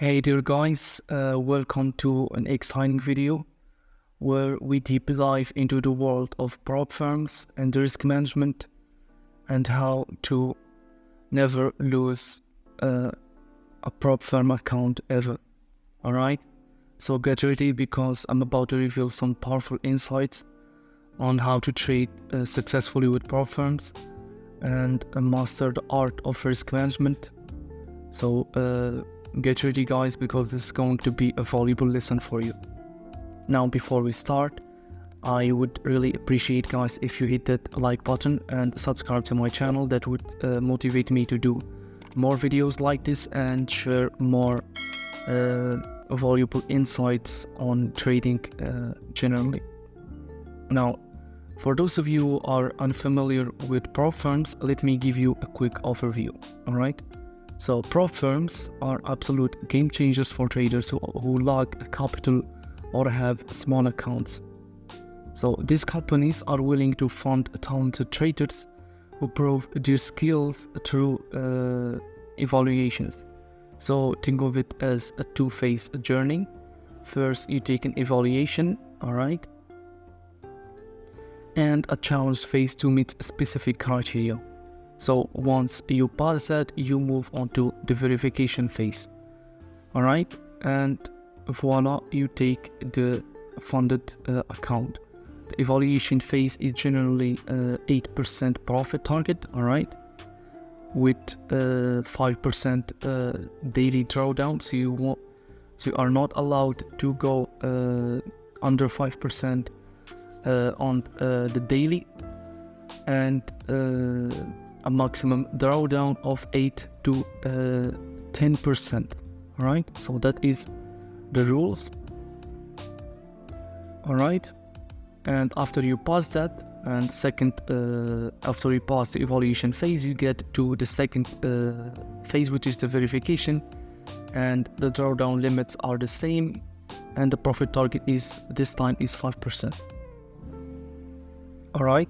Hey dear guys, welcome to an exciting video where we deep dive into the world of prop firms and risk management and how to never lose a prop firm account ever. Alright, so get ready because I'm about to reveal some powerful insights on how to trade successfully with prop firms and master the art of risk management. So get ready guys, because this is going to be a valuable lesson for you. Now before we start, I would really appreciate guys if you hit that like button and subscribe to my channel. That would motivate me to do more videos like this and share more valuable insights on trading generally. Now for those of you who are unfamiliar with prop firms, let me give you a quick overview. Alright, so prop firms are absolute game changers for traders who lack capital or have small accounts. So these companies are willing to fund talented traders who prove their skills through evaluations. So think of it as a two-phase journey. First, you take an evaluation, alright, and a challenge phase to meet specific criteria. So once you pass that, you move on to the verification phase. Alright, and voila, you take the funded account. The evaluation phase is generally 8% profit target, alright, with 5% daily drawdown. So you are not allowed to go under 5% on the daily, and a maximum drawdown of 8 to 10%. Alright, so that is the rules. Alright, and after you pass that, and after you pass the evaluation phase, you get to the second phase, which is the verification, and the drawdown limits are the same, and the profit target is this time is 5%. Alright,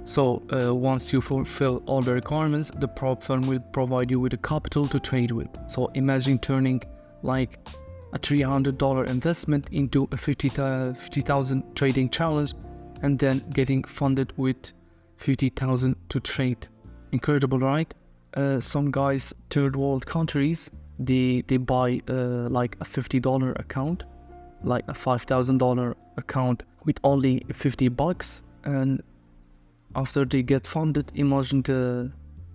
so once you fulfill all the requirements, the prop firm will provide you with a capital to trade with. So imagine turning like a $300 investment into a 50,000 trading challenge and then getting funded with 50,000 to trade. Incredible, right? Some guys, third world countries, they buy like a $50 account, like a $5,000 account with only $50, and after they get funded,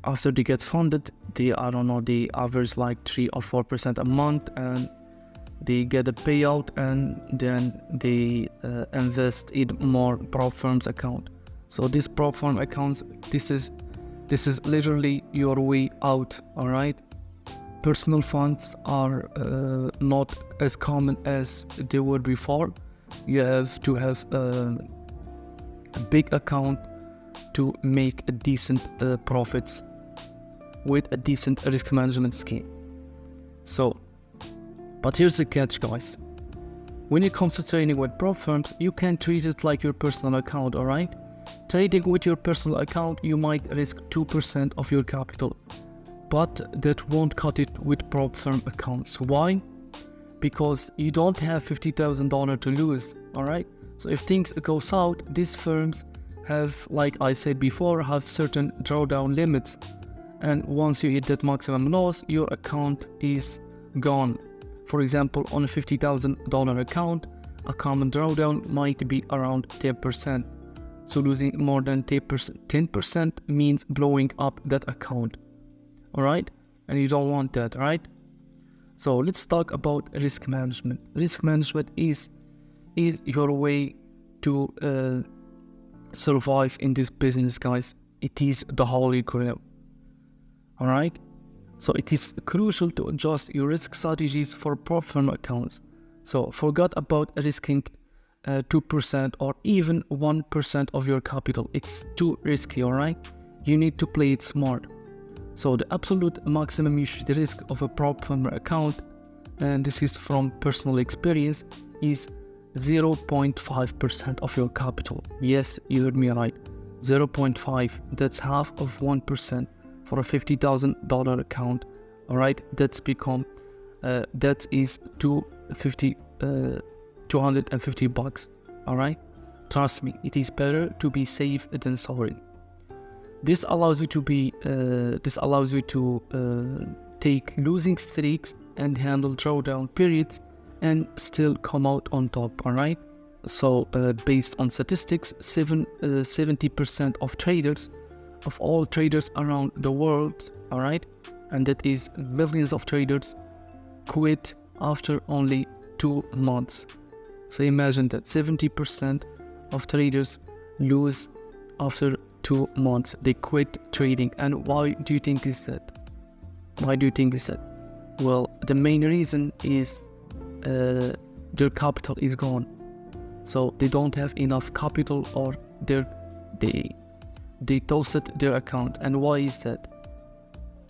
after they get funded, they average like 3 or 4% a month, and they get a payout, and then they invest in more prop firms account. So this prop firm accounts, this is literally your way out. All right, personal funds are not as common as they were before. You have to have a big account to make a decent profits with a decent risk management scheme. So, but here's the catch guys. When it comes to trading with prop firms, you can treat it like your personal account, alright? Trading with your personal account, you might risk 2% of your capital, but that won't cut it with prop firm accounts. Why? Because you don't have $50,000 to lose, alright? So if things go south, these firms have, like I said before, have certain drawdown limits, and once you hit that maximum loss, your account is gone. For example, on a $50,000 account, a common drawdown might be around 10%. So losing more than 10% means blowing up that account. Alright? And you don't want that, right? So let's talk about risk management. Risk management is your way to survive in this business, guys. It is the holy grail. Alright, so it is crucial to adjust your risk strategies for prop firm accounts. So forget about risking 2% or even 1% of your capital. It's too risky. Alright, you need to play it smart. So the absolute maximum usage risk of a prop firm account, and this is from personal experience, is 0.5% of your capital. Yes, you heard me right. 0.5. That's half of 1% for a $50,000 account. All right, that's become that is $250. All right, trust me, it is better to be safe than sorry. This allows you to take losing streaks and handle drawdown periods and still come out on top. All right. So based on statistics, 70% of all traders around the world, all right, and that is millions of traders, quit after only 2 months. So imagine that 70% of traders lose after 2 months. They quit trading. And why do you think is that? Well, the main reason is their capital is gone. So they don't have enough capital, or they toasted their account. And why is that?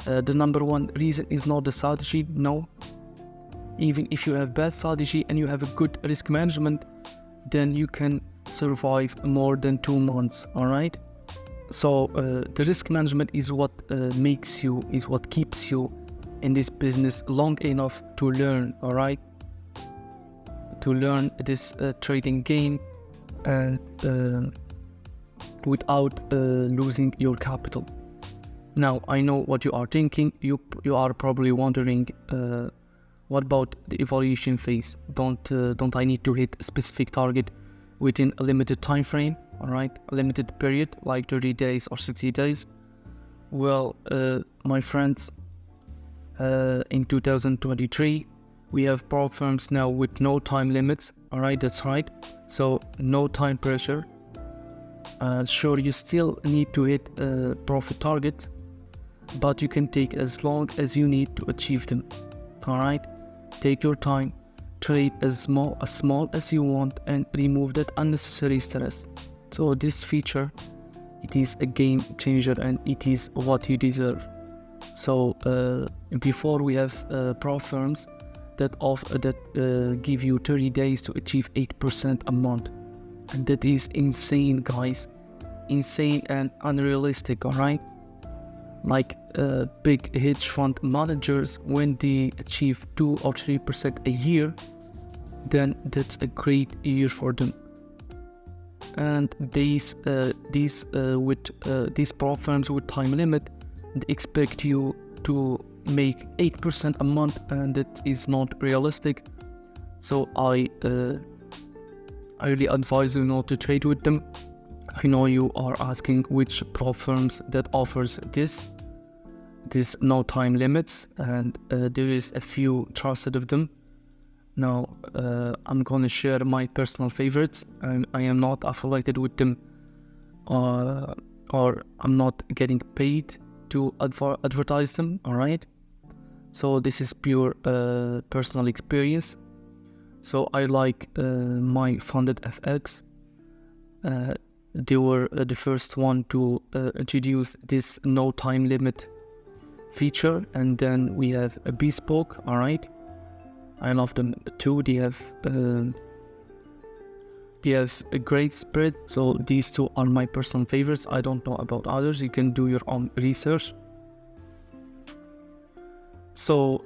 The number one reason is not the strategy. No. Even if you have bad strategy and you have a good risk management, then you can survive more than 2 months. All right. So the risk management is what keeps you in this business long enough to learn. All right. To learn this trading game and without losing your capital. Now, I know what you are thinking. You are probably wondering, what about the evaluation phase? Don't I need to hit a specific target within a limited time frame? All right, a limited period like 30 days or 60 days. Well, my friends, in 2023, we have prop firms now with no time limits. All right, that's right. So no time pressure. Sure, you still need to hit a profit target, but you can take as long as you need to achieve them. All right, take your time, trade as small as you want, and remove that unnecessary stress. So this feature, it is a game changer, and it is what you deserve. So before we have prop firms that give you 30 days to achieve 8% a month, and that is insane, guys, insane and unrealistic. All right, like big hedge fund managers, when they achieve 2 or 3% a year, then that's a great year for them. And these prop firms with time limit, they expect you to make 8% a month, and that is not realistic. So I really advise you not to trade with them. I know you are asking which prop firms that offers this no time limits, and there is a few trusted of them. Now I'm gonna share my personal favorites, and I am not affiliated with them, or I'm not getting paid to advertise them. All right, so this is pure personal experience. So I like my funded FX. They were the first one to introduce this no time limit feature. And then we have a bespoke. All right, I love them too. They have a great spread. So these two are my personal favorites. I don't know about others. You can do your own research. So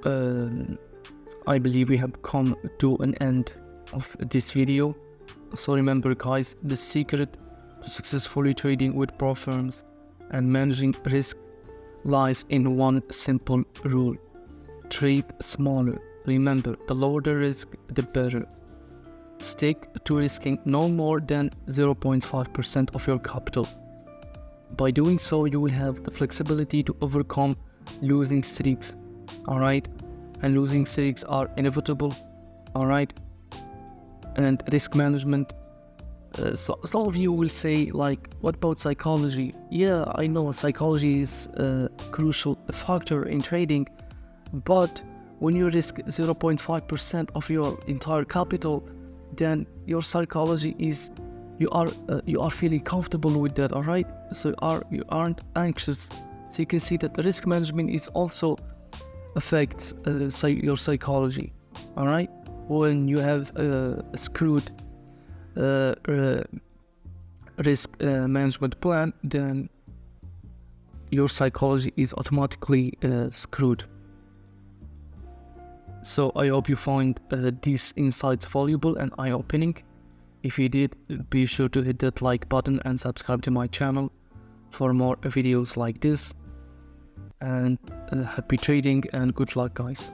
I believe we have come to an end of this video. So remember, guys, the secret to successfully trading with prop firms and managing risk lies in one simple rule: trade smaller. Remember, the lower the risk, the better. Stick to risking no more than 0.5% of your capital. By doing so, you will have the flexibility to overcome losing streaks. All right, and losing streaks are inevitable. All right, and risk management. Some of you will say, like, what about psychology? Yeah, I know psychology is a crucial factor in trading, but when you risk 0.5% of your entire capital, then your psychology is you are feeling comfortable with that. All right, so you aren't anxious. So you can see that the risk management is also affects your psychology. All right, when you have a screwed risk management plan, then your psychology is automatically screwed. So I hope you find these insights valuable and eye-opening. If you did, be sure to hit that like button and subscribe to my channel for more videos like this. And happy trading and good luck, guys.